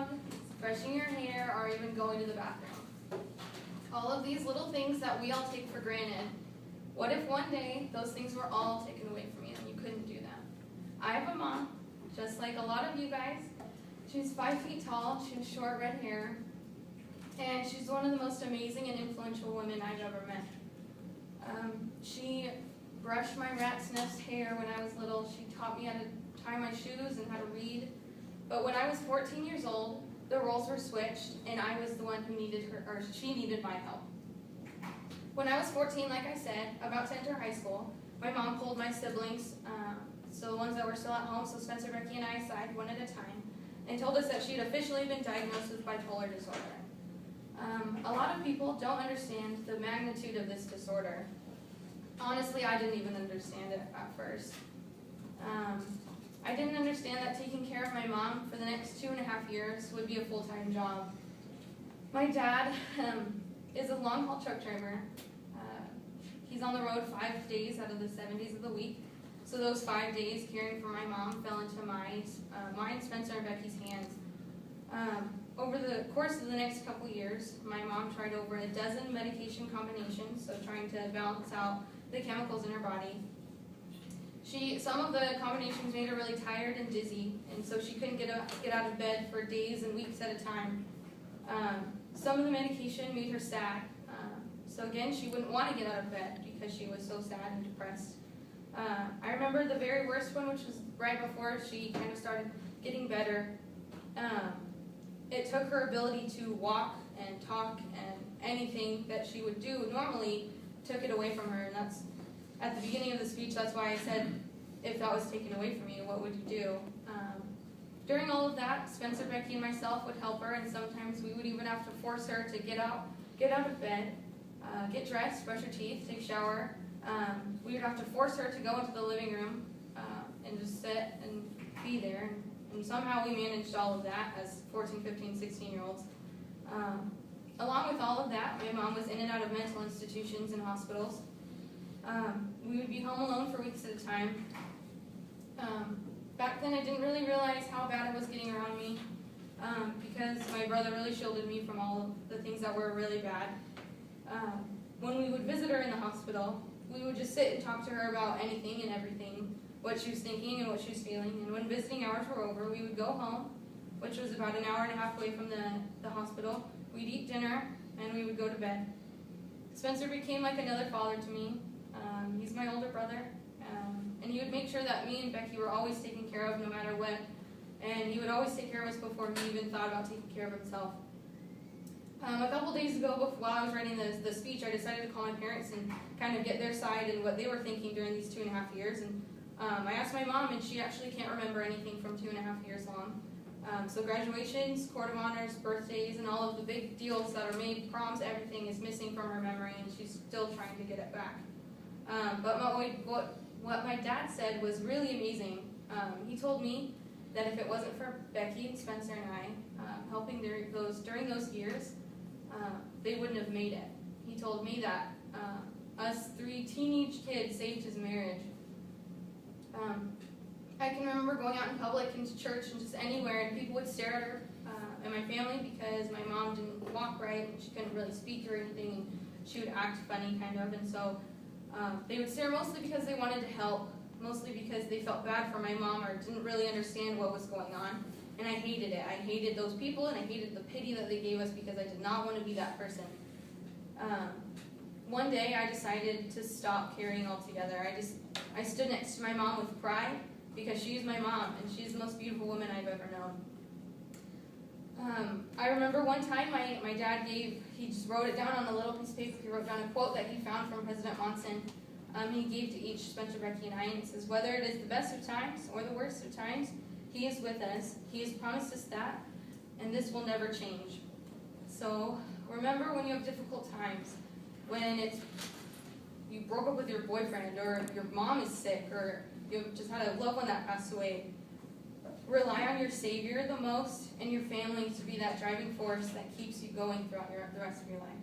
dog, brushing your hair, or even going to the bathroom. All of these little things that we all take for granted. What if one day those things were all taken away from you and you couldn't do them? I have a mom, just like a lot of you guys. She's 5 feet tall, she has short red hair, and she's one of the most amazing and influential women I've ever met. She brushed my rat's nest hair when I was little. She taught me how to tie my shoes and how to read. But when I was 14 years old, the roles were switched, and I was the one who needed her, or she needed my help. When I was 14, like I said, about to enter high school, my mom pulled my siblings, so the ones that were still at home, so Spencer, Becky, and I aside, one at a time, and told us that she had officially been diagnosed with bipolar disorder. A lot of people don't understand the magnitude of this disorder. Honestly, I didn't even understand it at first. I didn't understand that taking care of my mom for the next 2.5 years would be a full-time job. My dad is a long-haul truck driver. He's on the road 5 days out of the 7 days of the week. So those 5 days caring for my mom fell into mine, Spencer, and Becky's hands. Over the course of the next couple years, my mom tried over a dozen medication combinations, so trying to balance out the chemicals in her body. Some of the combinations made her really tired and dizzy, and so she couldn't get out of bed for days and weeks at a time. Some of the medication made her sad, so again, she wouldn't want to get out of bed because she was so sad and depressed. I remember the very worst one, which was right before she kind of started getting better. It took her ability to walk and talk, and anything that she would do normally took it away from her, and that's at the beginning of the speech. That's why I said, if that was taken away from you, what would you do? During all of that, Spencer, Becky, and myself would help her, and sometimes we would even have to force her to get out of bed, get dressed, brush her teeth, take a shower. We would have to force her to go into the living room and just sit and be there. And somehow we managed all of that as 14, 15, 16-year-olds. Along with all of that, my mom was in and out of mental institutions and hospitals. We would be home alone for weeks at a time. Back then I didn't really realize how bad it was getting around me because my brother really shielded me from all of the things that were really bad. When we would visit her in the hospital, we would just sit and talk to her about anything and everything, what she was thinking and what she was feeling. And when visiting hours were over, we would go home, which was about an hour and a half away from the hospital. We'd eat dinner, and we would go to bed. Spencer became like another father to me. He's my older brother, and he would make sure that me and Becky were always taken care of no matter what, and he would always take care of us before he even thought about taking care of himself. A couple days ago, while I was writing the speech, I decided to call my parents and kind of get their side and what they were thinking during these 2.5 years. And I asked my mom, and she actually can't remember anything from 2.5 years long. So graduations, court of honors, birthdays, and all of the big deals that are made, proms, everything is missing from her memory, and she's still trying to get it back. But what my dad said was really amazing. He told me that if it wasn't for Becky and Spencer and I helping during those years, they wouldn't have made it. He told me that us 3 teenage kids saved his marriage. I can remember going out in public, into church, and just anywhere, and people would stare at her and my family because my mom didn't walk right, and she couldn't really speak or anything, and she would act funny, kind of, and so they would stare mostly because they wanted to help, mostly because they felt bad for my mom or didn't really understand what was going on, and I hated it. I hated those people, and I hated the pity that they gave us because I did not want to be that person. One day, I decided to stop caring altogether. I stood next to my mom with pride because she's my mom, and she's the most beautiful woman I've ever known. I remember one time my dad he just wrote it down on a little piece of paper. He wrote down a quote that he found from President Monson. He gave to each, Spencer, Becky, and I, and it says, "Whether it is the best of times or the worst of times, He is with us. He has promised us that, and this will never change." So remember when you have difficult times, when you broke up with your boyfriend, or your mom is sick, or you just had a loved one that passed away. Rely on your Savior the most and your family to be that driving force that keeps you going throughout the rest of your life.